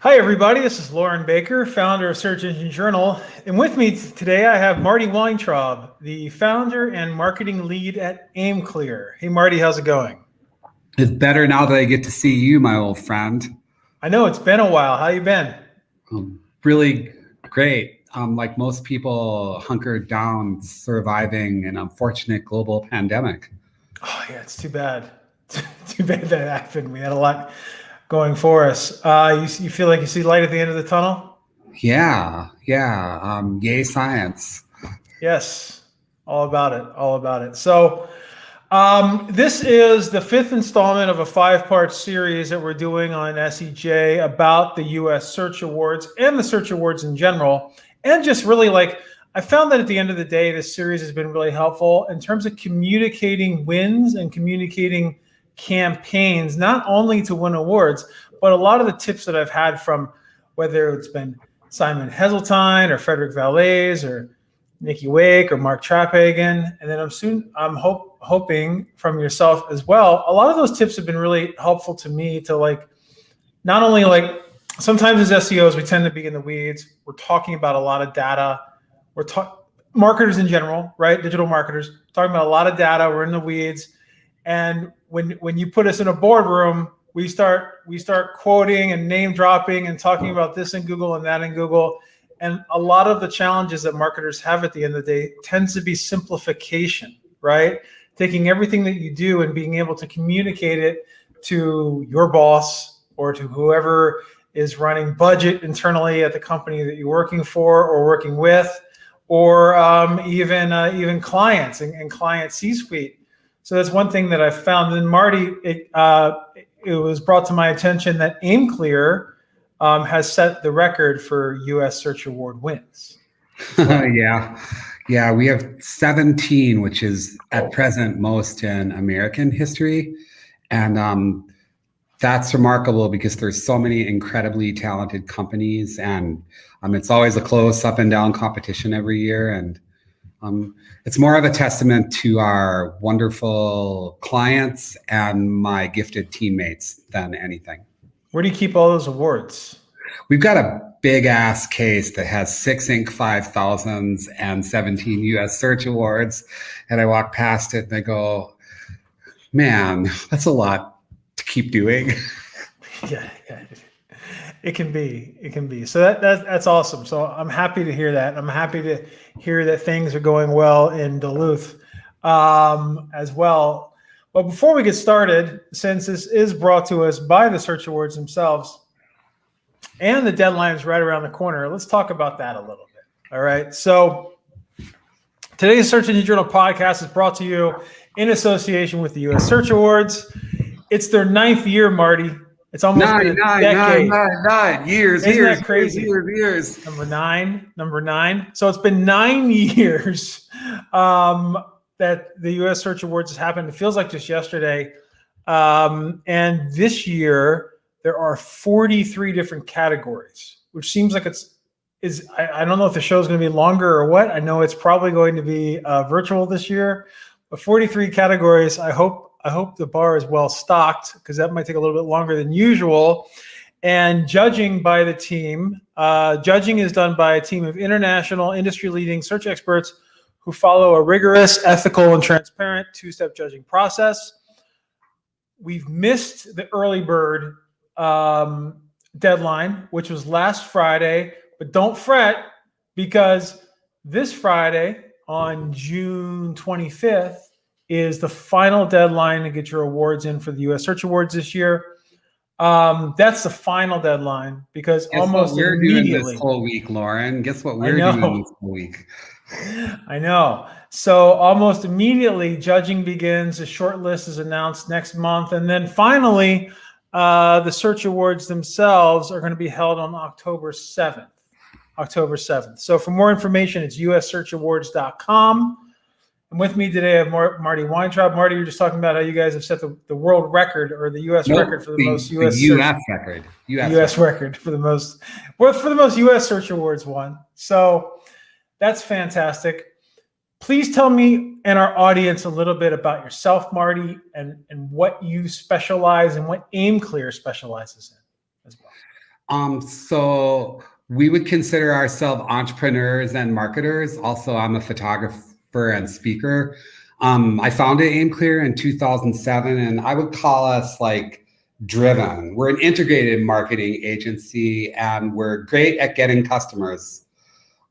Hi, everybody. This is Loren Baker, founder of Search Engine Journal. And with me today, I have Marty Weintraub, the founder and marketing lead at AimClear. Hey, Marty, how's it going? It's better now that I get to see you, my old friend. I know it's been a while. How you been? Really great. Like most people, hunkered down, surviving an unfortunate global pandemic. Oh, yeah, it's too bad. Too bad that happened. We had a lot going for us. You feel like you see light at the end of the tunnel? Yeah. Yay, science. Yes, all about it. All about it. This is the fifth installment of a five-part series that we're doing on SEJ about the U.S. Search Awards and the Search Awards in general. And just really I found that at the end of the day, this series has been really helpful in terms of communicating wins and communicating campaigns, not only to win awards, but a lot of the tips that I've had from whether it's been Simon Heseltine or Frederick Valais or Nikki Wake or Mark Trapagan, and then I'm hoping from yourself as well. A lot of those tips have been really helpful to me to not only sometimes as SEOs we tend to be in the weeds. We're talking about a lot of data. Marketers in general, right? Digital marketers talking about a lot of data. We're in the weeds, and when you put us in a boardroom, we start quoting and name dropping and talking about this in Google and that in Google. And a lot of the challenges that marketers have at the end of the day tends to be simplification, right? Taking everything that you do and being able to communicate it to your boss or to whoever is running budget internally at the company that you're working for or working with, or even clients and client C-suite. So that's one thing that I've found. And Marty, it was brought to my attention that AimClear has set the record for U.S. Search Award wins. Yeah, we have 17, which is at present most in American history. And that's remarkable because there's so many incredibly talented companies, and it's always a close up and down competition every year. And it's more of a testament to our wonderful clients and my gifted teammates than anything. Where do you keep all those awards? We've got a big ass case that has 6 Inc. 5000s and 17 US Search Awards. And I walk past it and I go, man, that's a lot to keep doing. Yeah. It can be. So that's awesome. So I'm happy to hear that. I'm happy to hear that things are going well in Duluth as well. But before we get started, since this is brought to us by the Search Awards themselves, and the deadline is right around the corner, let's talk about that a little bit. All right. So today's Search Engine Journal podcast is brought to you in association with the U.S. Search Awards. It's their 9th year, Marty. It's almost been a decade. Nine years. Isn't that crazy? Years. Number nine. So it's been 9 years that the U.S. Search Awards has happened. It feels like just yesterday. And this year, there are 43 different categories, which seems like I don't know if the show is going to be longer or what. I know it's probably going to be virtual this year, but 43 categories. I hope the bar is well stocked because that might take a little bit longer than usual. And judging by the team, judging is done by a team of international industry-leading search experts who follow a rigorous, ethical, and transparent two-step judging process. We've missed the early bird deadline, which was last Friday, but don't fret because this Friday on June 25th is the final deadline to get your awards in for the U.S. Search Awards this year. That's the final deadline because almost immediately. Doing this whole week, Loren. Guess what we're doing this whole week? I know. So almost immediately, judging begins. The short list is announced next month, and then finally, the Search Awards themselves are going to be held on October 7th. So for more information, it's ussearchawards.com. And with me today, I have Marty Weintraub. Marty, you're just talking about how you guys have set the world record or the U.S. record for the most U.S. record for the most U.S. Search Awards won. So that's fantastic. Please tell me and our audience a little bit about yourself, Marty, and what you specialize and what AimClear specializes in as well. So we would consider ourselves entrepreneurs and marketers. Also, I'm a photographer and speaker. I founded AimClear in 2007, and I would call us like driven. We're an integrated marketing agency, and we're great at getting customers.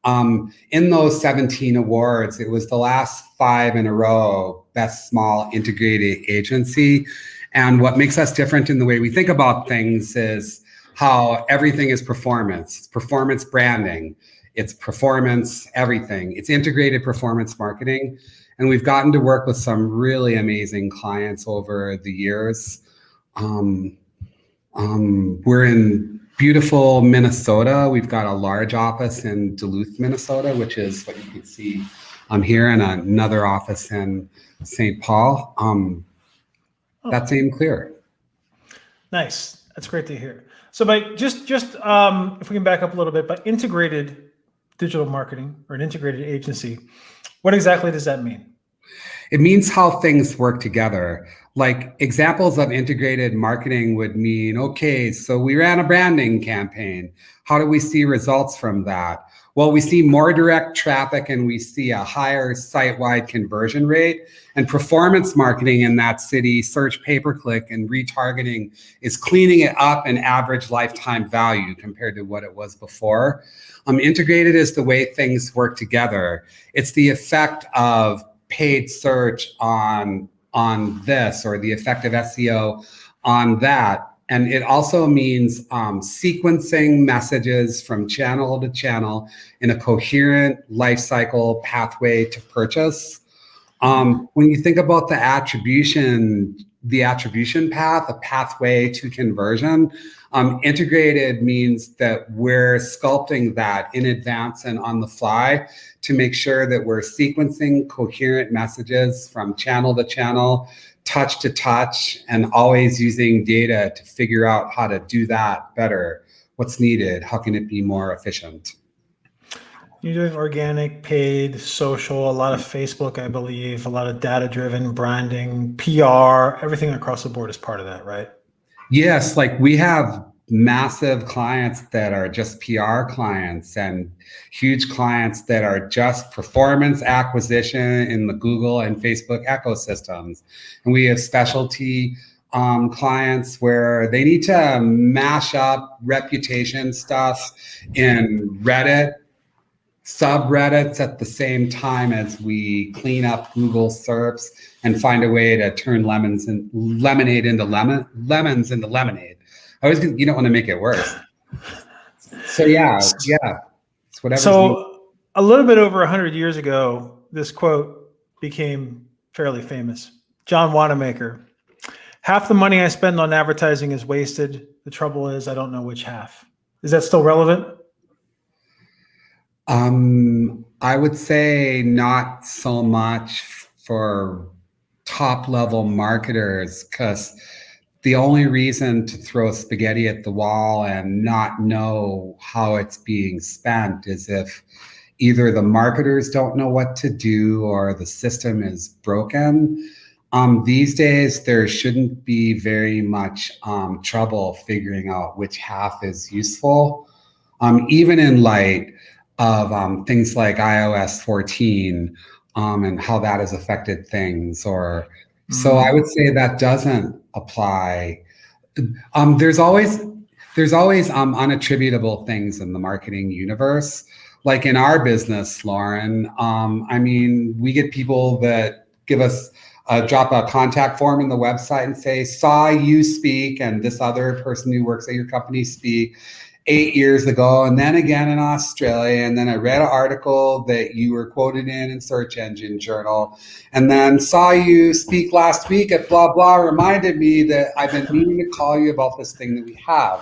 In those 17 awards, it was the last 5 in a row, best small integrated agency. And what makes us different in the way we think about things is how everything is performance. It's performance branding. It's performance everything. It's integrated performance marketing. And we've gotten to work with some really amazing clients over the years. We're in beautiful Minnesota. We've got a large office in Duluth, Minnesota, which is what you can see here, and another office in St. Paul. That's AimClear. Nice. That's great to hear. So by just if we can back up a little bit, by integrated digital marketing or an integrated agency, what exactly does that mean? It means how things work together. Like examples of integrated marketing would mean, okay, so we ran a branding campaign. How do we see results from that? Well, we see more direct traffic and we see a higher site-wide conversion rate. And performance marketing in that city, search pay-per-click and retargeting, is cleaning it up in average lifetime value compared to what it was before. Integrated is the way things work together. It's the effect of paid search on this, or the effect of SEO on that. And it also means sequencing messages from channel to channel in a coherent life cycle pathway to purchase. When you think about the attribution path, a pathway to conversion, integrated means that we're sculpting that in advance and on the fly to make sure that we're sequencing coherent messages from channel to channel, touch to touch, and always using data to figure out how to do that better. What's needed? How can it be more efficient? You're doing organic, paid, social, a lot of Facebook, I believe, a lot of data-driven branding, PR, everything across the board is part of that, right? Yes, like we have massive clients that are just PR clients and huge clients that are just performance acquisition in the Google and Facebook ecosystems. And we have specialty clients where they need to mash up reputation stuff in Reddit, subreddits at the same time as we clean up Google SERPs and find a way to turn lemons into lemonade. You don't want to make it worse. So yeah, it's whatever. So a little bit over 100 years ago, this quote became fairly famous. John Wanamaker: "Half the money I spend on advertising is wasted. The trouble is I don't know which half." Is that still relevant? I would say not so much for top level marketers, because the only reason to throw spaghetti at the wall and not know how it's being spent is if either the marketers don't know what to do or the system is broken. These days, there shouldn't be very much trouble figuring out which half is useful, even in light of things like iOS 14 and how that has affected things. So I would say that doesn't apply. There's always unattributable things in the marketing universe. Like in our business, Loren, we get people that give us drop a contact form in the website and say, saw you speak and this other person who works at your company speak 8 years ago, and then again in Australia, and then I read an article that you were quoted in Search Engine Journal, and then saw you speak last week at blah blah, reminded me that I've been meaning to call you about this thing that we have.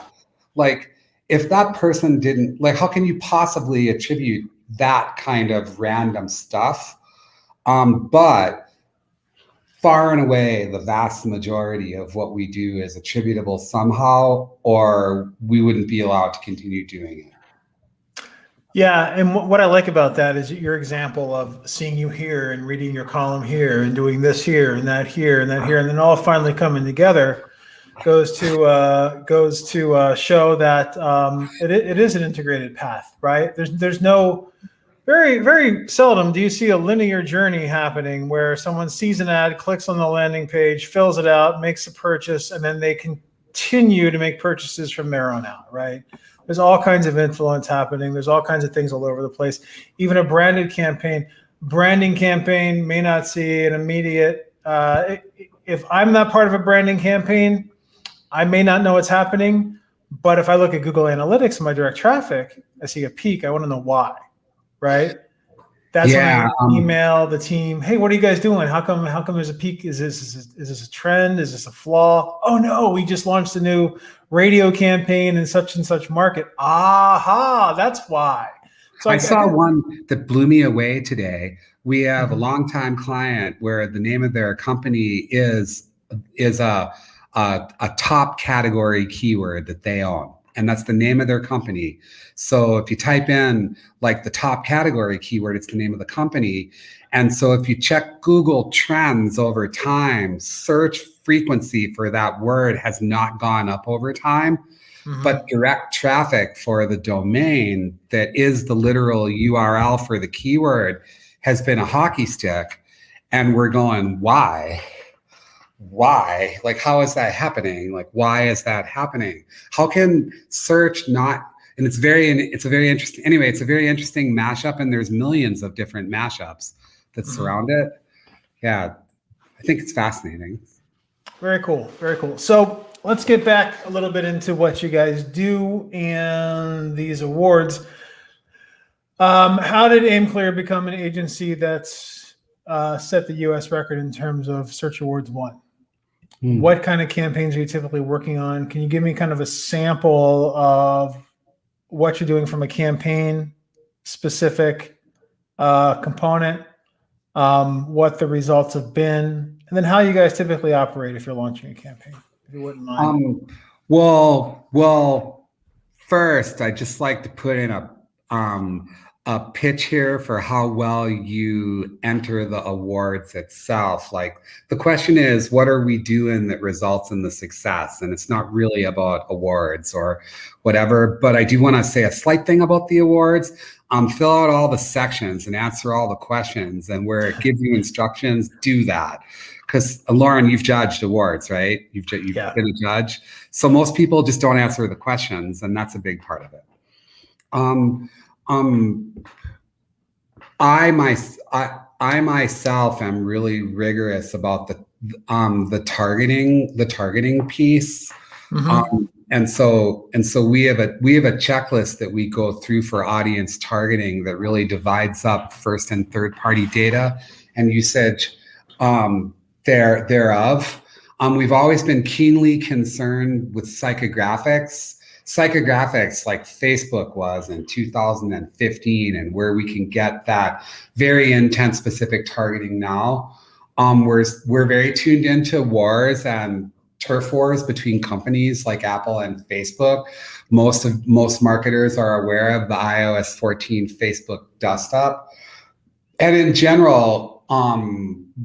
Like, if that person didn't, like, how can you possibly attribute that kind of random stuff? But far and away, the vast majority of what we do is attributable somehow, or we wouldn't be allowed to continue doing it. Yeah, and what I like about that is your example of seeing you here and reading your column here and doing this here and that here and that here, and then all finally coming together. show that it is an integrated path, right? There's no very, very seldom do you see a linear journey happening where someone sees an ad, clicks on the landing page, fills it out, makes a purchase, and then they continue to make purchases from there on out, right? There's all kinds of influence happening. There's all kinds of things all over the place. Even a branding campaign may not see an immediate, if I'm not part of a branding campaign, I may not know what's happening. But if I look at Google Analytics and my direct traffic, I see a peak. I want to know why. Right. That's when I email the team. Hey, what are you guys doing? How come there's a peak? Is this a trend? Is this a flaw? Oh no, we just launched a new radio campaign in such and such market. Aha, that's why. So I saw one that blew me away today. We have a longtime client where the name of their company is a top category keyword that they own. And that's the name of their company. So if you type in like the top category keyword, it's the name of the company. And so if you check Google Trends over time, search frequency for that word has not gone up over time. But direct traffic for the domain that is the literal URL for the keyword has been a hockey stick. And we're going, why? Why? Like, how is that happening? Like, why is that happening? How can search not, and it's a very interesting mashup, and there's millions of different mashups that surround it. Yeah, I think it's fascinating. Very cool. Very cool. So let's get back a little bit into what you guys do and these awards. How did AimClear become an agency that's set the U.S. record in terms of Search Awards won? What kind of campaigns are you typically working on? Can you give me kind of a sample of what you're doing from a campaign specific component, what the results have been, and then how you guys typically operate if you're launching a campaign, if you wouldn't mind? Well, first, I'd just like to put in a pitch here for how well you enter the awards itself. Like, the question is, what are we doing that results in the success? And it's not really about awards or whatever, but I do want to say a slight thing about the awards. Fill out all the sections and answer all the questions, and where it gives you instructions, do that. Because Loren, you've judged awards, right? You've been a judge. So most people just don't answer the questions, and that's a big part of it. I myself am really rigorous about the targeting piece. And so we have a checklist that we go through for audience targeting that really divides up first and third party data and usage thereof. We've always been keenly concerned with psychographics like Facebook was in 2015, and where we can get that very intent specific targeting now. We're very tuned into wars and turf wars between companies like Apple and Facebook. Most marketers are aware of the iOS 14 Facebook dust up. And in general,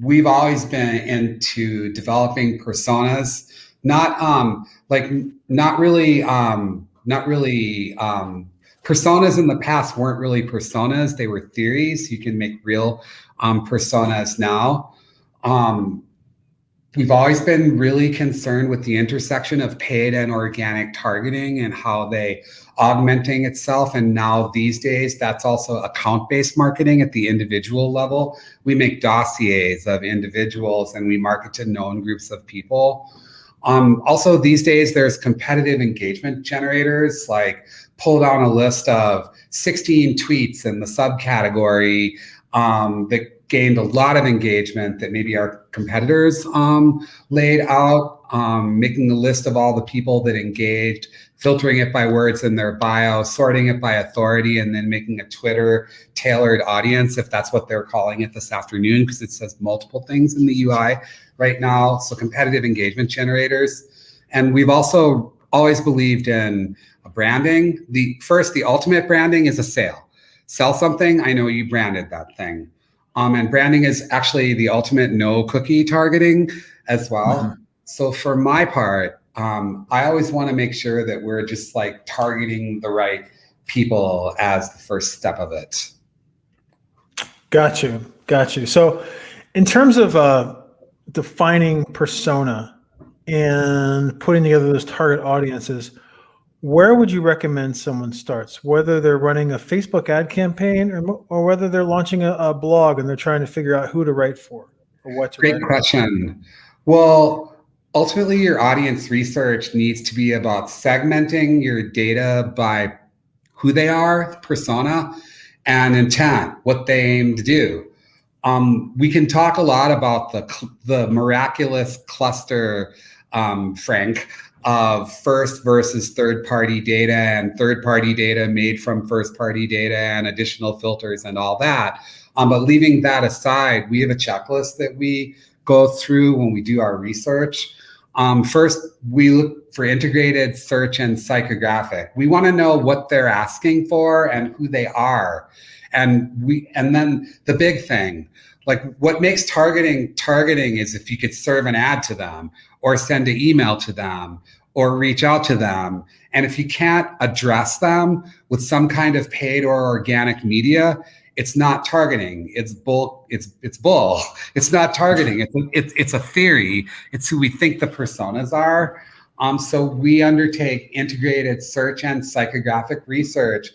we've always been into developing personas, personas in the past weren't really personas, they were theories. You can make real personas now. We've always been really concerned with the intersection of paid and organic targeting and how they augmenting itself. And now these days, that's also account-based marketing at the individual level. We make dossiers of individuals and we market to known groups of people. Also, these days, there's competitive engagement generators, like pull down a list of 16 tweets in the subcategory that gained a lot of engagement that maybe our competitors laid out, making a list of all the people that engaged, filtering it by words in their bio, sorting it by authority, and then making a Twitter tailored audience, if that's what they're calling it this afternoon, because it says multiple things in the UI right now. So competitive engagement generators. And we've also always believed in branding. The ultimate branding is a sale. Sell something, I know you branded that thing. And branding is actually the ultimate no cookie targeting as well. So for my part, I always want to make sure that we're just like targeting the right people as the first step of it. Got you. Got you. So, in terms of defining persona and putting together those target audiences, where would you recommend someone starts? Whether they're running a Facebook ad campaign or whether they're launching a blog and they're trying to figure out who to write for or what to Great write question. Well, ultimately, your audience research needs to be about segmenting your data by who they are, persona, and intent, what they aim to do. We can talk a lot about the miraculous cluster, Frank, of first versus third-party data and third-party data made from first-party data and additional filters and all that. But leaving that aside, we have a checklist that we go through when we do our research. First, we look for integrated search and psychographic. We want to know what they're asking for and who they are. And then the big thing, like what makes targeting is if you could serve an ad to them or send an email to them or reach out to them. And if you can't address them with some kind of paid or organic media, it's not targeting. It's bull. It's bull. It's not targeting. It's a theory. It's who we think the personas are. So we undertake integrated search and psychographic research,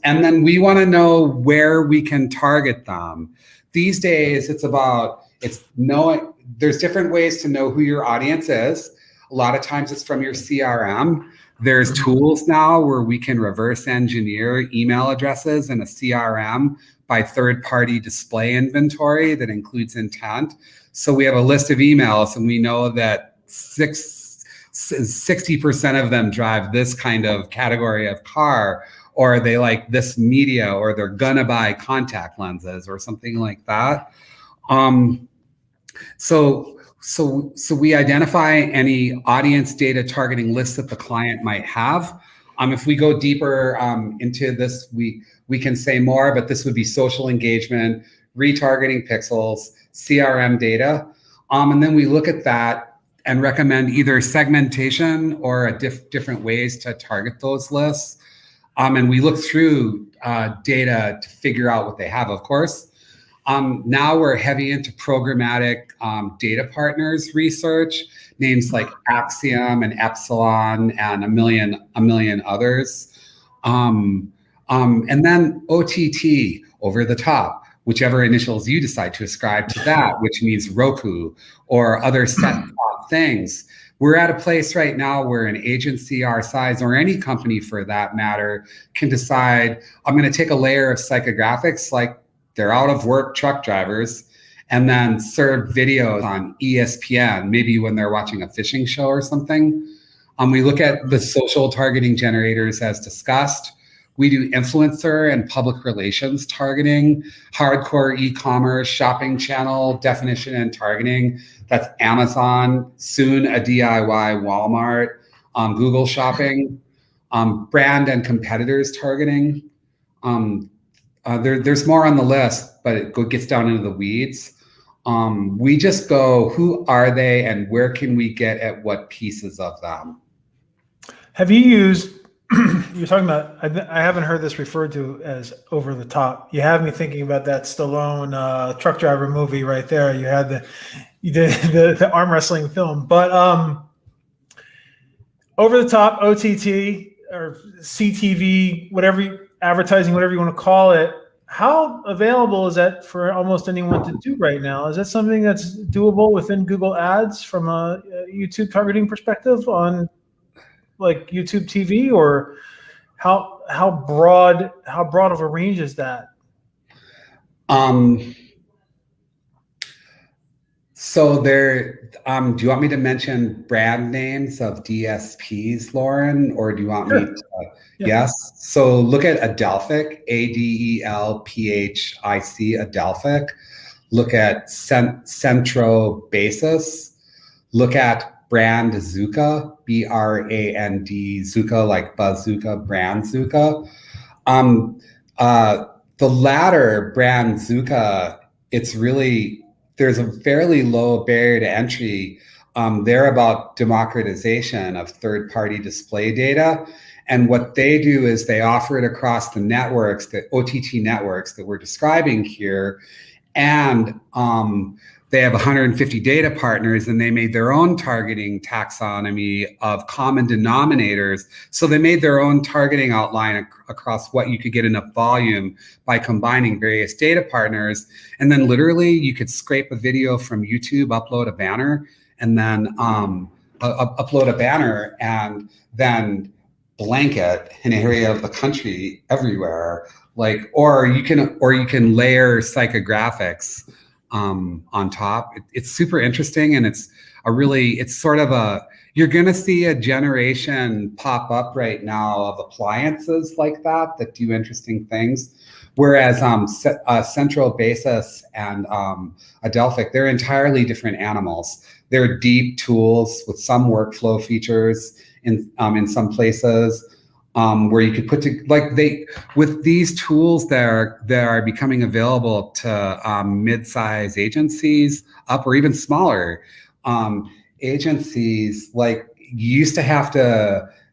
and then we want to know where we can target them. These days, it's knowing. There's different ways to know who your audience is. A lot of times, it's from your CRM. There's tools now where we can reverse engineer email addresses in a CRM by third-party display inventory that includes intent. So we have a list of emails and we know that 60% of them drive this kind of category of car, or they like this media, or they're gonna buy contact lenses or something like that. So we identify any audience data targeting lists that the client might have. If we go deeper into this, we can say more, but this would be social engagement, retargeting pixels, CRM data. And then we look at that and recommend either segmentation or different ways to target those lists. And we look through data to figure out what they have, of course. Now we're heavy into programmatic data partners research, names like Axiom and Epsilon and a million others. And then OTT, over the top, whichever initials you decide to ascribe to that, which means Roku or other set-top things. We're at a place right now where an agency our size, or any company for that matter, can decide, I'm going to take a layer of psychographics, like they're out of work truck drivers, and then serve videos on ESPN, maybe when they're watching a fishing show or something. We look at the social targeting generators as discussed. We do influencer and public relations targeting, hardcore e-commerce, shopping channel definition and targeting. That's Amazon, soon a DIY Walmart, Google Shopping, brand and competitors targeting. There's more on the list, but it gets down into the weeds. We just go, who are they and where can we get at what pieces of them? Have you used, you're talking about, I haven't heard this referred to as over the top. You have me thinking about that Stallone truck driver movie right there. You did the arm wrestling film, but over the top, OTT or CTV, whatever advertising, whatever you want to call it. How available is that for almost anyone to do right now? Is that something that's doable within Google Ads from a YouTube targeting perspective on like YouTube TV, or how broad of a range is that? So there, do you want me to mention brand names of DSPs, Loren, or do you want me to? Yeah. Yes. So look at Adelphic, ADELPHIC, Adelphic. Look at Centro Basis. Look at Brand Zuka, BRAND Zuka, like Bazooka, Brand Zuka. The latter, Brand Zuka, there's a fairly low barrier to entry. they're about democratization of third-party display data. And what they do is they offer it across the networks, the OTT networks that we're describing here. And they have 150 data partners, and they made their own targeting taxonomy of common denominators. So they made their own targeting outline across what you could get enough volume by combining various data partners. And then literally you could scrape a video from YouTube, upload a banner, and then upload a banner, and then blanket an area of the country everywhere. Like, or you can layer psychographics on top. It's super interesting, and it's sort of you're gonna see a generation pop up right now of appliances like that do interesting things. Whereas Central Basis and Adelphic, they're entirely different animals. They're deep tools with some workflow features in some places. Where you could with these tools that are becoming available to mid-size agencies up, or even smaller agencies. Like, you used to have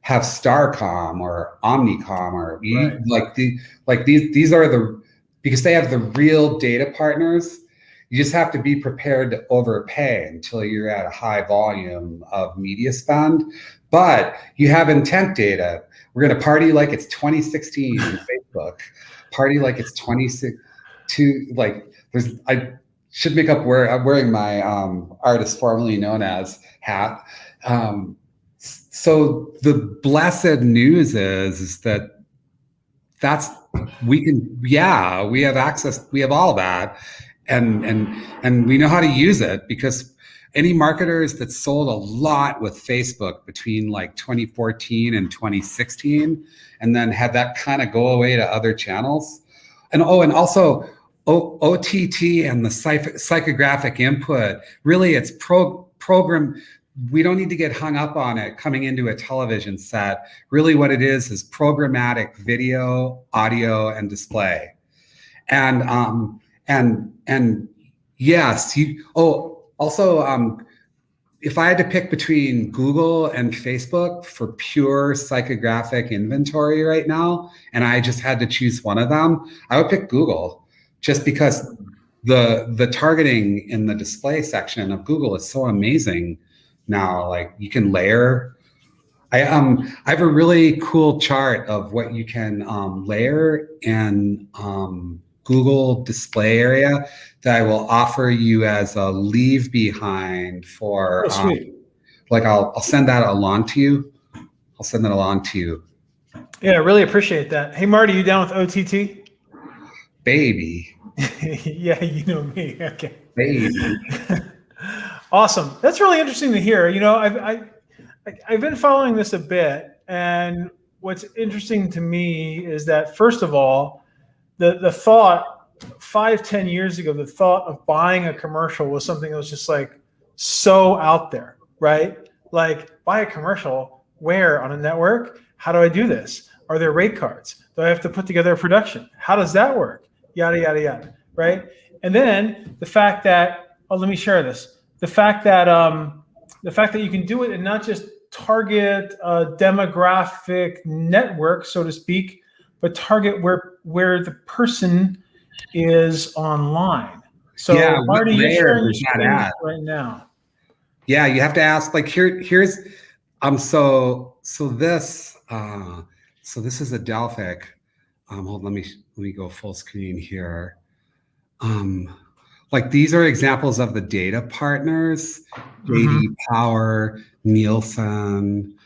Starcom or Omnicom, or right. These are because they have the real data partners. You just have to be prepared to overpay until you're at a high volume of media spend. But you have intent data. We're going to party like it's 2016 on Facebook. Party like it's 2022. I should make up I'm wearing my artist formerly known as hat. So the blessed news is that we have access. We have all that, and we know how to use it, because any marketers that sold a lot with Facebook between like 2014 and 2016, and then had that kind of go away to other channels. And also OTT and the psychographic input, really it's program. We don't need to get hung up on it coming into a television set. Really what it is programmatic video, audio, and display. And yes, also, if I had to pick between Google and Facebook for pure psychographic inventory right now, and I just had to choose one of them, I would pick Google, just because the targeting in the display section of Google is so amazing now. Like, you can layer. I have a really cool chart of what you can layer in Google display area that I will offer you as a leave behind for, I'll send that along to you. Yeah, I really appreciate that. Hey, Marty, you down with OTT? Baby. Yeah, you know me. Okay. Baby. Awesome. That's really interesting to hear. You know, I've been following this a bit, and what's interesting to me is that, first of all, the thought 5-10 years ago, the thought of buying a commercial was something that was just like so out there, right? Like, buy a commercial where? On a network? How do I do this? Are there rate cards? Do I have to put together a production? How does that work? Yada, yada, yada, right? And then the fact that, let me share this. The fact that you can do it and not just target a demographic network, so to speak, but target where the person is online. So, yeah, Marty, you're sharing your screen right now. Yeah, you have to ask. Like, here's so this is Adelphic. Hold, let me go full screen here. Like, these are examples of the data partners: JD Power, Nielsen,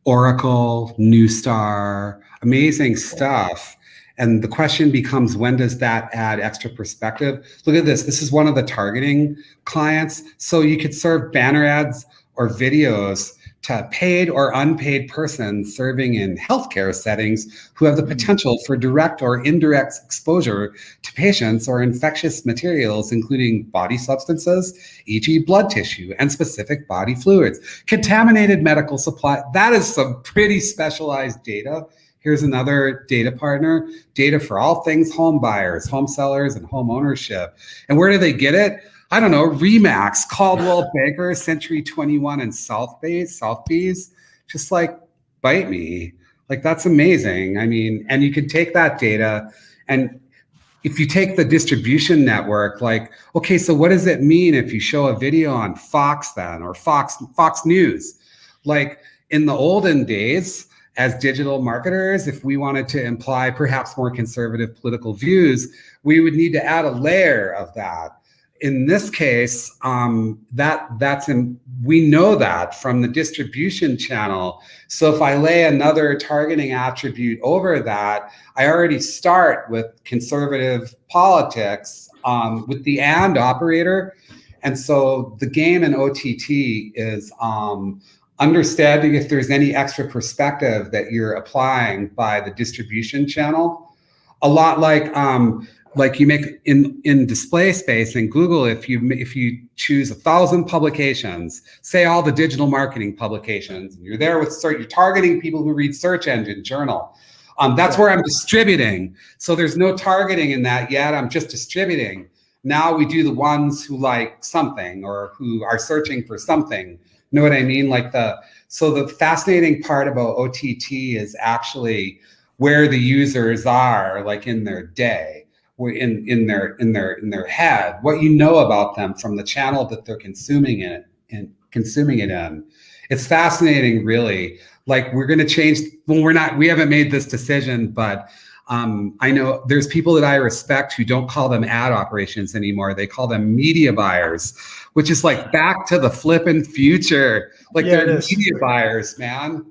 Oracle, Newstar. Amazing stuff. And the question becomes, when does that add extra perspective? Look at this. This is one of the targeting clients. So you could serve banner ads or videos to paid or unpaid persons serving in healthcare settings who have the potential for direct or indirect exposure to patients or infectious materials, including body substances, e.g. blood tissue, and specific body fluids. Contaminated medical supply. That is some pretty specialized data. Here's another data partner: data for all things home buyers, home sellers, and home ownership. And where do they get it? I don't know, Remax, Caldwell Banker, Century 21, and Southby's, just like bite me. Like, that's amazing. I mean, and you could take that data, and if you take the distribution network, like, okay, so what does it mean if you show a video on Fox then, or Fox News? Like, in the olden days, as digital marketers, if we wanted to imply perhaps more conservative political views, we would need to add a layer of that. In this case, we know that from the distribution channel. So if I lay another targeting attribute over that, I already start with conservative politics with the and operator. And so the game in OTT is understanding if there's any extra perspective that you're applying by the distribution channel. A lot like you make in display space in Google, if you choose 1,000 publications, say all the digital marketing publications, and you're there with you're targeting people who read search engine journal. That's where I'm distributing. So there's no targeting in that yet. I'm just distributing. Now we do the ones who like something or who are searching for something. Know what I mean? So the fascinating part about OTT is actually where the users are, like in their day, in their head, what you know about them from the channel that they're consuming it in. It's fascinating, really. Like, we're going to change. Well, we haven't made this decision, but I know there's people that I respect who don't call them ad operations anymore. They call them media buyers, which is like back to the flippin' future. Like, they're media buyers, man.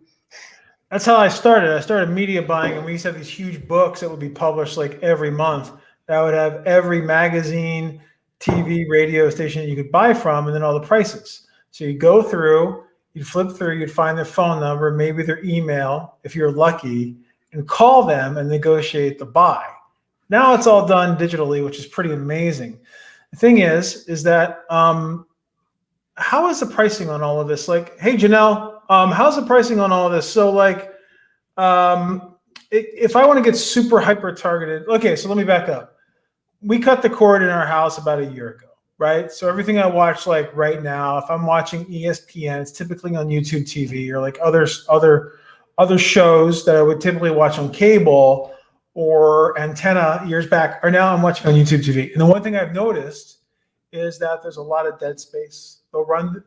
That's how I started. I started media buying, and we used to have these huge books that would be published like every month. That would have every magazine, TV, radio station you could buy from, and then all the prices. So you go through, you'd flip through, you'd find their phone number, maybe their email, if you're lucky, and call them and negotiate the buy. Now it's all done digitally, which is pretty amazing. The thing is that how is the pricing on all of this? Like, hey, Janelle, how's the pricing on all of this? So like, if I want to get super hyper targeted, okay, so let me back up. We cut the cord in our house about a year ago, right? So everything I watch, like right now, if I'm watching ESPN, it's typically on YouTube TV, or like other shows that I would typically watch on cable or antenna years back, are now I'm watching on YouTube TV. And the one thing I've noticed is that there's a lot of dead space. They'll run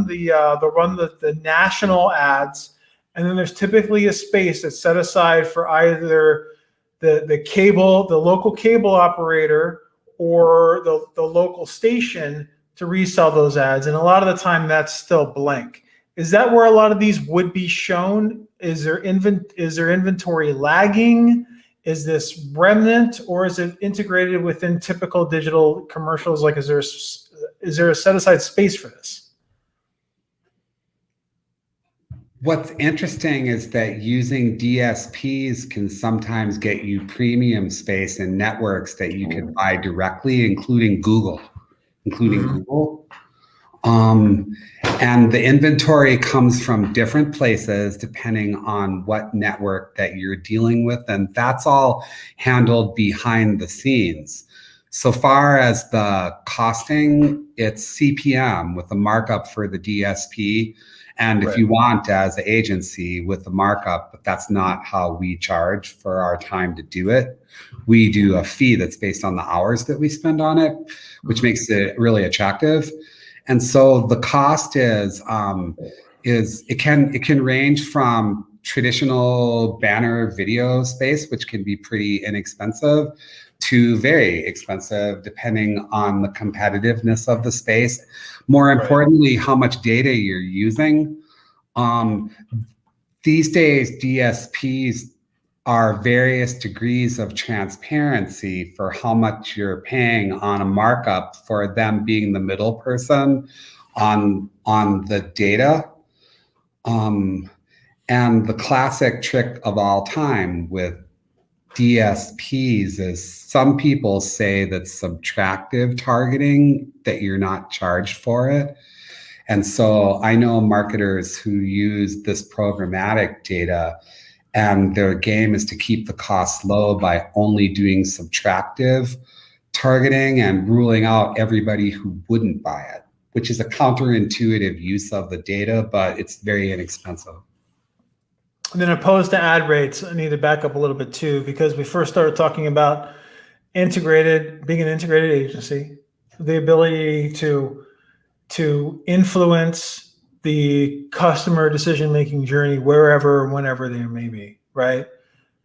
the national ads, and then there's typically a space that's set aside for either the local cable operator or the local station to resell those ads. And a lot of the time that's still blank. Is that where a lot of these would be shown? Is there inventory lagging? Is this remnant, or is it integrated within typical digital commercials? Like, is there a set aside space for this? What's interesting is that using DSPs can sometimes get you premium space in networks that you can buy directly, including Google. And the inventory comes from different places depending on what network that you're dealing with, and that's all handled behind the scenes. So far as the costing, it's CPM with a markup for the DSP. And if you want as an agency with the markup, but that's not how we charge for our time to do it. We do a fee that's based on the hours that we spend on it, which makes it really attractive. And so the cost is it can range from traditional banner video space, which can be pretty inexpensive, to very expensive, depending on the competitiveness of the space. More importantly, how much data you're using. These days, DSPs are various degrees of transparency for how much you're paying on a markup for them being the middle person on the data. And the classic trick of all time with DSPs is some people say that subtractive targeting, that you're not charged for it. And so I know marketers who use this programmatic data, and their game is to keep the costs low by only doing subtractive targeting and ruling out everybody who wouldn't buy it, which is a counterintuitive use of the data, but it's very inexpensive. And then opposed to ad rates, I need to back up a little bit too, because we first started talking about being an integrated agency, the ability to influence the customer decision-making journey wherever and whenever they may be, right?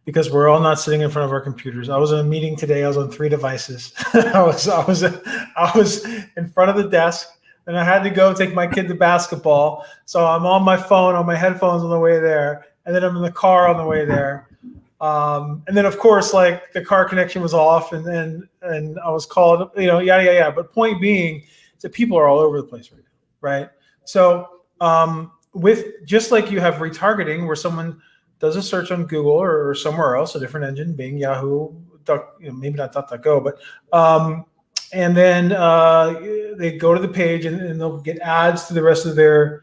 Because we're all not sitting in front of our computers. I was in a meeting today. I was on 3 devices. I was in front of the desk, and I had to go take my kid to basketball. So I'm on my phone, on my headphones on the way there, and then I'm in the car on the way there. And then of course, like the car connection was off, and I was called, yada. But point being, is that people are all over the place right now, right? So with just like you have retargeting, where someone does a search on Google or somewhere else, a different engine, Bing, Yahoo, maybe not DuckDuckGo, but and then they go to the page and they'll get ads to the rest of their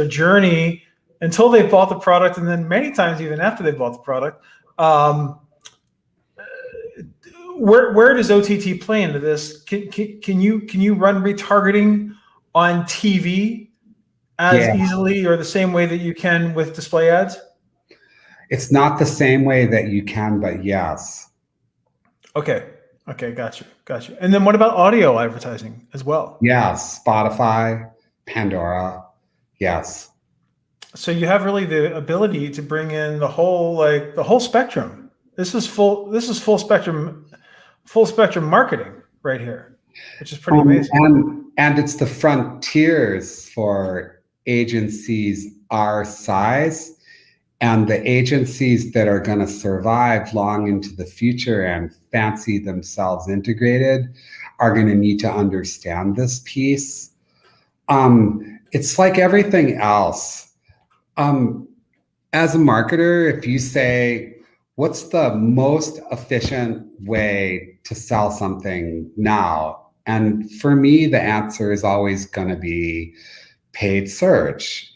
journey until they've bought the product, and then many times even after they bought the product. Where does OTT play into this? Can you run retargeting on TV as easily or the same way that you can with display ads? It's not the same way that you can, but yes. Okay, got you. And then what about audio advertising as well? Yes, Spotify, Pandora, yes. So you have really the ability to bring in the whole spectrum. This is full spectrum marketing right here, which is pretty amazing. And it's the frontiers for agencies our size, and the agencies that are going to survive long into the future and fancy themselves integrated are going to need to understand this piece. It's like everything else. As a marketer, if you say, what's the most efficient way to sell something now? And for me, the answer is always going to be paid search.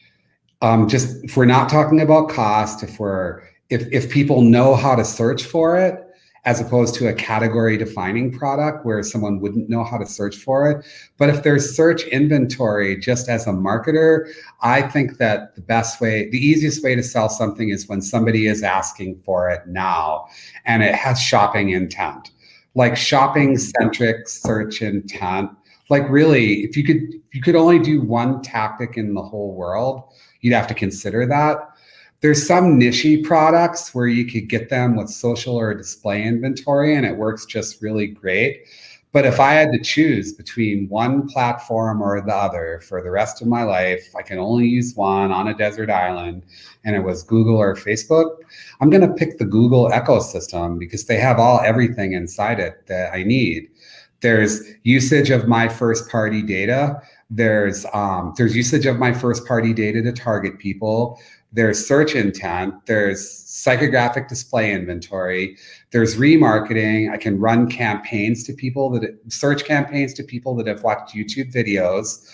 Just if we're not talking about cost, if people know how to search for it, as opposed to a category defining product where someone wouldn't know how to search for it. But if there's search inventory, just as a marketer, I think that the easiest way to sell something is when somebody is asking for it now and it has shopping intent, like shopping centric search intent. Like really, if you could only do one tactic in the whole world, you'd have to consider that. There's some niche products where you could get them with social or display inventory and it works just really great. But if I had to choose between one platform or the other for the rest of my life, I can only use one on a desert island, and it was Google or Facebook, I'm going to pick the Google ecosystem because they have everything inside it that I need. There's usage of my first party data. There's usage of my first party data to target people. There's search intent. There's psychographic display inventory. There's remarketing. I can run campaigns to people search campaigns to people that have watched YouTube videos.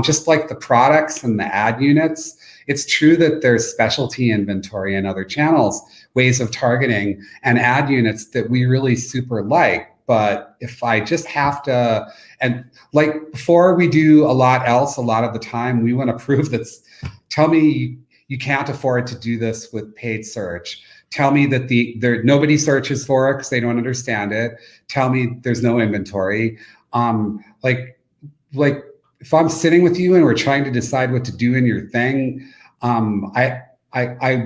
Just like the products and the ad units, it's true that there's specialty inventory and other channels, ways of targeting and ad units that we really super like. But if I just have to, and like before we do a lot else, a lot of the time we want to prove that, tell me you can't afford to do this with paid search. Tell me that nobody searches for it because they don't understand it. Tell me there's no inventory. Like if I'm sitting with you and we're trying to decide what to do in your thing, I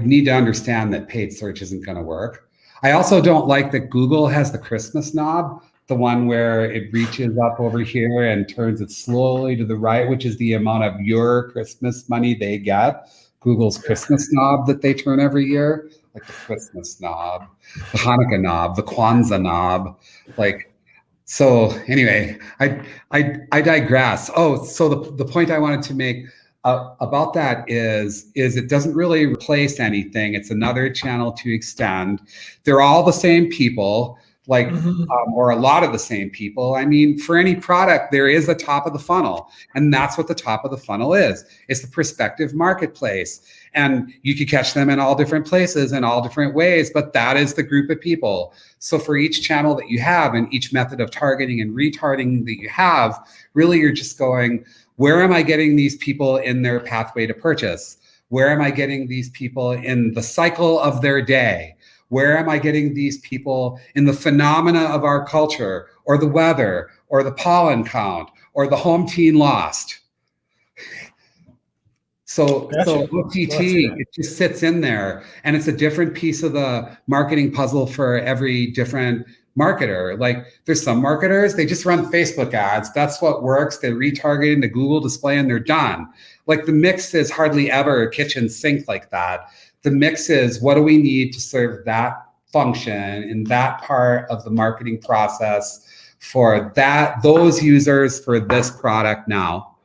need to understand that paid search isn't going to work. I also don't like that Google has the Christmas knob, the one where it reaches up over here and turns it slowly to the right, which is the amount of your Christmas money they get. Google's Christmas knob that they turn every year, like the Christmas knob, the Hanukkah knob, the Kwanzaa knob, so anyway, I digress. Oh, so the point I wanted to make about that is it doesn't really replace anything. It's another channel to extend. They're all the same people. like, Mhm. or a lot of the same people. I mean, for any product, there is a top of the funnel, and that's what the top of the funnel is. It's the prospective marketplace, and you could catch them in all different places in all different ways, but that is the group of people. So for each channel that you have and each method of targeting and retargeting that you have, really you're just going, where am I getting these people in their pathway to purchase? Where am I getting these people in the cycle of their day? Where am I getting these people in the phenomena of our culture, or the weather, or the pollen count, or the home team lost? So Gotcha. OTT, it just sits in there, and it's a different piece of the marketing puzzle for every different marketer. Like, there's some marketers, they just run Facebook ads. That's what works. They retarget into Google display and they're done. Like, the mix is hardly ever a kitchen sink like that. The mix is, what do we need to serve that function in that part of the marketing process for those users for this product now?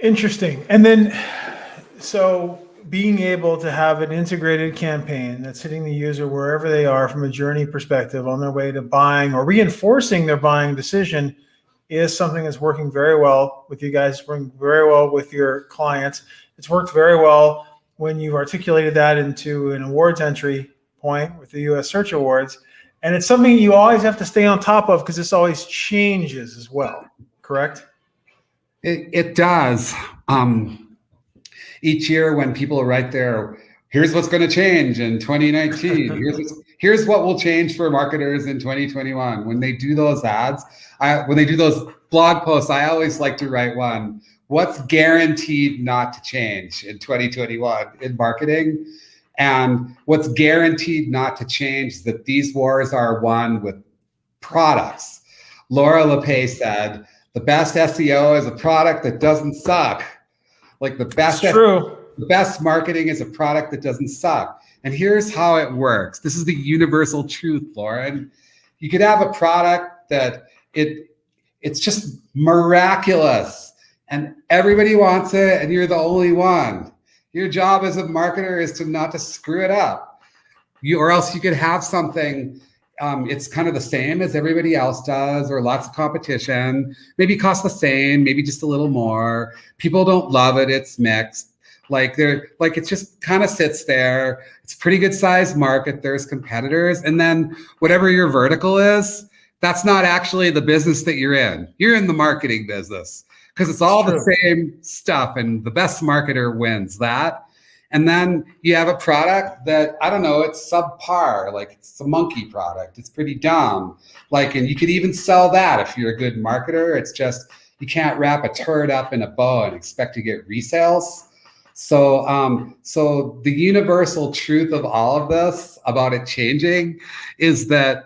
Interesting. And then, so being able to have an integrated campaign that's hitting the user wherever they are from a journey perspective on their way to buying or reinforcing their buying decision is something that's working very well with you guys, working very well with your clients. It's worked very well when you've articulated that into an awards entry point with the US Search Awards. And it's something you always have to stay on top of because this always changes as well, correct? It does. Each year when people write their, here's what's going to change in 2019, here's what will change for marketers in 2021. When they do those ads, when they do those blog posts, I always like to write one, what's guaranteed not to change in 2021 in marketing? And what's guaranteed not to change is that these wars are won with products. Laura LePay said, the best SEO is a product that doesn't suck. Like, the best marketing is a product that doesn't suck. And here's how it works. This is the universal truth, Loren. You could have a product that it's just miraculous and everybody wants it and you're the only one. Your job as a marketer is to not to screw it up. Or else you could have something, it's kind of the same as everybody else does, or lots of competition, maybe costs the same, maybe just a little more. People don't love it, it's mixed. It just kind of sits there. It's a pretty good sized market. There's competitors. And then whatever your vertical is, that's not actually the business that you're in. You're in the marketing business because it's all the same stuff, and the best marketer wins that. And then you have a product that, I don't know, it's subpar, like it's a monkey product. It's pretty dumb. And you could even sell that if you're a good marketer. It's just, you can't wrap a turd up in a bow and expect to get resales. So the universal truth of all of this about it changing is that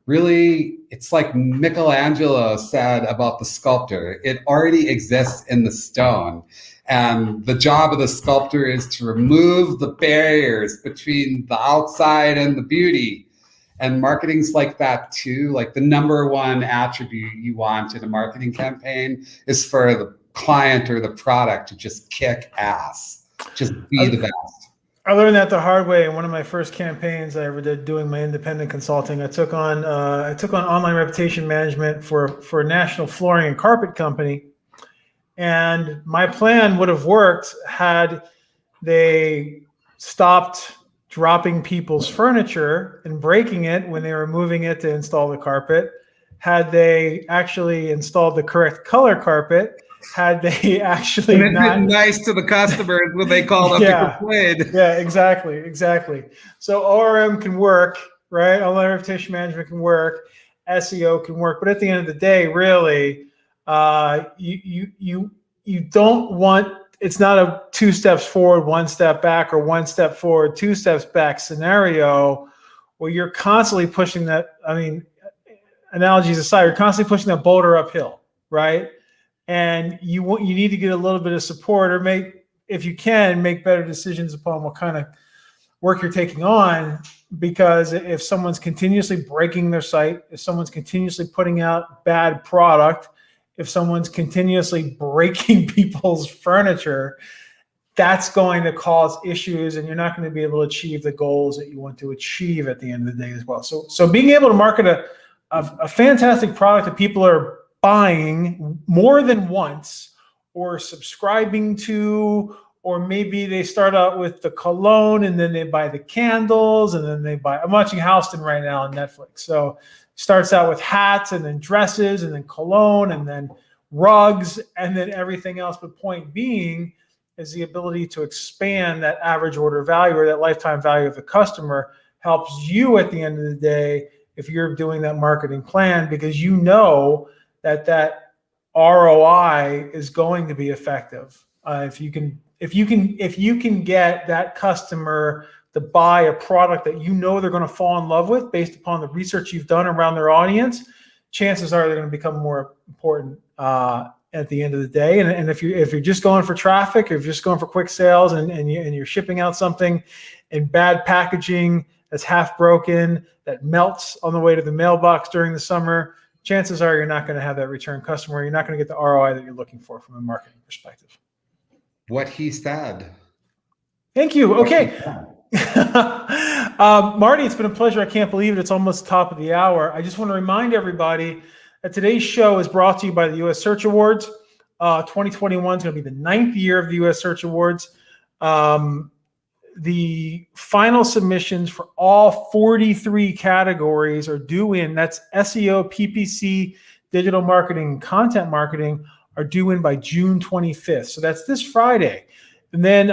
really, it's like Michelangelo said about the sculptor. It already exists in the stone. And the job of the sculptor is to remove the barriers between the outside and the beauty. And marketing's like that too. Like, the number one attribute you want in a marketing campaign is for the client or the product to just kick ass, just be the best. I learned that the hard way in one of my first campaigns I ever did doing my independent consulting. I took on online reputation management for a national flooring and carpet company. And my plan would have worked had they stopped dropping people's furniture and breaking it when they were moving it to install the carpet, had they actually installed the correct color carpet, had they actually and been nice to the customers when they called up to complain. Yeah, exactly. So ORM can work, right? Online reputation management can work, SEO can work, but at the end of the day, really, you don't want, it's not a 2 steps forward, 1 step back, or 1 step forward, 2 steps back scenario where you're constantly pushing that. I mean, analogies aside, you're constantly pushing that boulder uphill, right? And you need to get a little bit of support, or if you can, make better decisions upon what kind of work you're taking on. Because if someone's continuously breaking their site, if someone's continuously putting out bad product, if someone's continuously breaking people's furniture, that's going to cause issues, and you're not going to be able to achieve the goals that you want to achieve at the end of the day as well. So being able to market a fantastic product that people are buying more than once or subscribing to, or maybe they start out with the cologne and then they buy the candles and then they buy, I'm watching Houston right now on Netflix. So starts out with hats and then dresses and then cologne and then rugs and then everything else. But point being is the ability to expand that average order value or that lifetime value of the customer helps you at the end of the day if you're doing that marketing plan, because you know that ROI is going to be effective. If you can get that customer to buy a product that you know they're going to fall in love with based upon the research you've done around their audience, chances are they're going to become more important at the end of the day. And if you're just going for traffic, or if you're just going for quick sales, and you're shipping out something in bad packaging that's half broken, that melts on the way to the mailbox during the summer, chances are you're not going to have that return customer. You're not going to get the ROI that you're looking for from a marketing perspective. What he said. Thank you. Okay. Marty, it's been a pleasure. I can't believe it. It's almost the top of the hour. I just want to remind everybody that today's show is brought to you by the U.S. Search Awards. 2021 is going to be the 9th year of the U.S. Search Awards. The final submissions for all 43 categories are due in. That's SEO, PPC, digital marketing, and content marketing are due in by June 25th. So that's this Friday. And then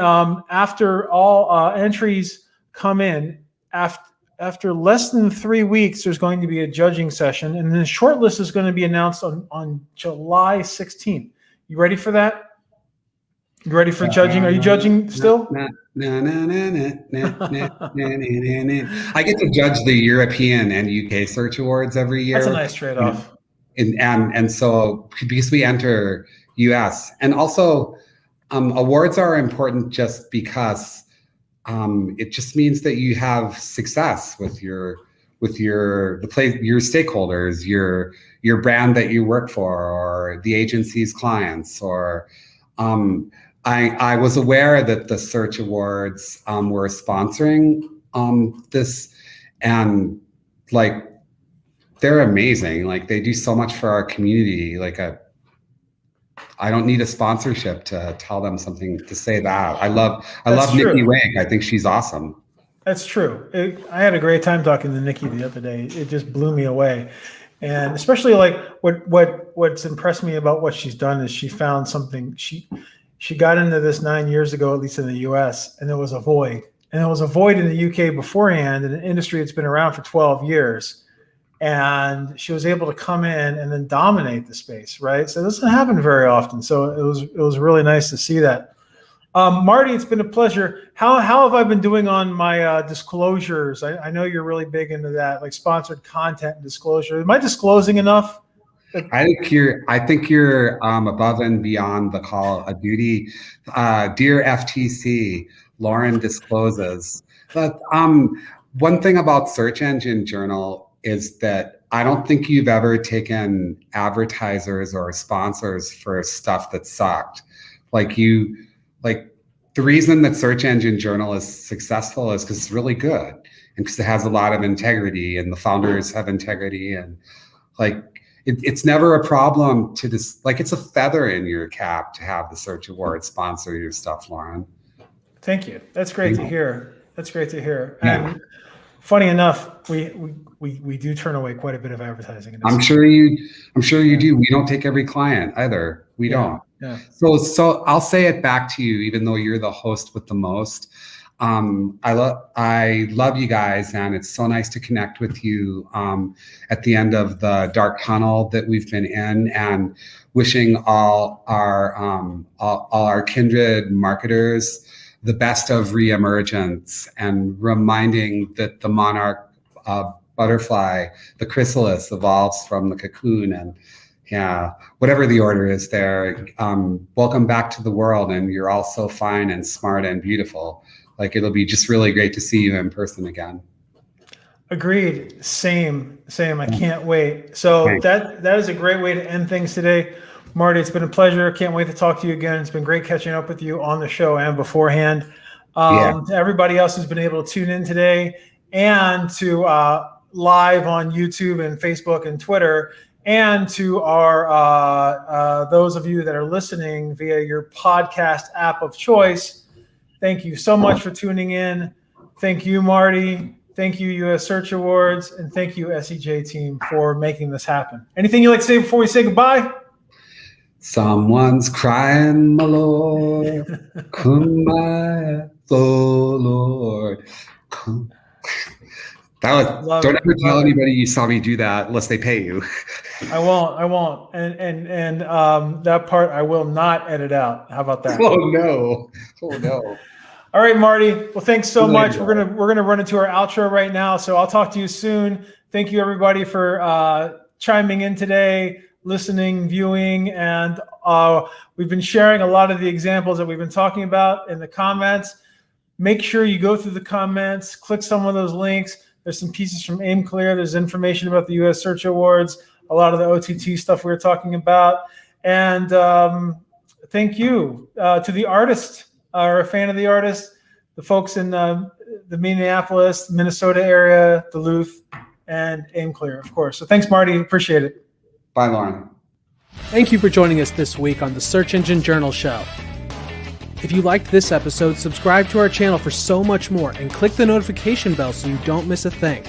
after all entries come in, after less than 3 weeks, there's going to be a judging session. And then the short list is going to be announced on July 16th. You ready for that? You ready for judging? Are you judging still? I get to judge the European and UK Search Awards every year. That's a nice trade-off. And so because we enter US, and also awards are important just because it just means that you have success with your stakeholders, your brand that you work for, or the agency's clients, or I was aware that the Search Awards were sponsoring this, and like they're amazing. Like they do so much for our community. Like I don't need a sponsorship to tell them something to say that. I love Nikki Wake. I think she's awesome. That's true. I had a great time talking to Nikki the other day. It just blew me away. And especially like what's impressed me about what she's done is she found something. She got into this 9 years ago, at least in the US, and there was a void. And there was a void in the UK beforehand in an industry that's been around for 12 years. And she was able to come in and then dominate the space, right? So this doesn't happen very often. So it was really nice to see that. Marty, it's been a pleasure. How have I been doing on my disclosures? I know you're really big into that, like sponsored content and disclosure. Am I disclosing enough? I think you're above and beyond the call of duty. Dear FTC, Loren discloses. But one thing about Search Engine Journal is that I don't think you've ever taken advertisers or sponsors for stuff that sucked. Like the reason that Search Engine Journal is successful is because it's really good, and because it has a lot of integrity, and the founders have integrity, and like it's never a problem to just like it's a feather in your cap to have the Search Awards sponsor your stuff, Loren. Thank you. That's great to hear. That's great to hear. Yeah. And funny enough, we do turn away quite a bit of advertising. I'm sure you do. We don't take every client either. We don't. Yeah. So I'll say it back to you, even though you're the host with the most. I love you guys, and it's so nice to connect with you at the end of the dark tunnel that we've been in, and wishing all our kindred marketers the best of reemergence, and reminding that the monarch butterfly, the chrysalis, evolves from the cocoon, and whatever the order is there. Welcome back to the world, and you're all so fine and smart and beautiful. Like it'll be just really great to see you in person again. Agreed. Same. I can't wait. So that is a great way to end things today. Marty, it's been a pleasure. Can't wait to talk to you again. It's been great catching up with you on the show and beforehand. To everybody else who's been able to tune in today and to live on YouTube and Facebook and Twitter, and to our those of you that are listening via your podcast app of choice, thank you so much for tuning in. Thank you, Marty. Thank you, U.S. Search Awards, and thank you, SEJ team, for making this happen. Anything you'd like to say before we say goodbye? Someone's crying, my Lord. Kumbaya, oh Lord. That was, don't ever tell anybody you saw me do that unless they pay you. I won't. And that part I will not edit out. How about that? Oh no. All right, Marty. Well, thanks so much. We're gonna run into our outro right now. So I'll talk to you soon. Thank you everybody for chiming in today, listening, viewing, and we've been sharing a lot of the examples that we've been talking about in the comments. Make sure you go through the comments, click some of those links. There's some pieces from AimClear. There's information about the U.S. Search Awards, a lot of the OTT stuff we were talking about. And thank you to the artist, or a fan of the artist, the folks in the Minneapolis, Minnesota area, Duluth, and AimClear, of course. So thanks, Marty. Appreciate it. Bye, Loren. Thank you for joining us this week on the Search Engine Journal Show. If you liked this episode, subscribe to our channel for so much more and click the notification bell so you don't miss a thing.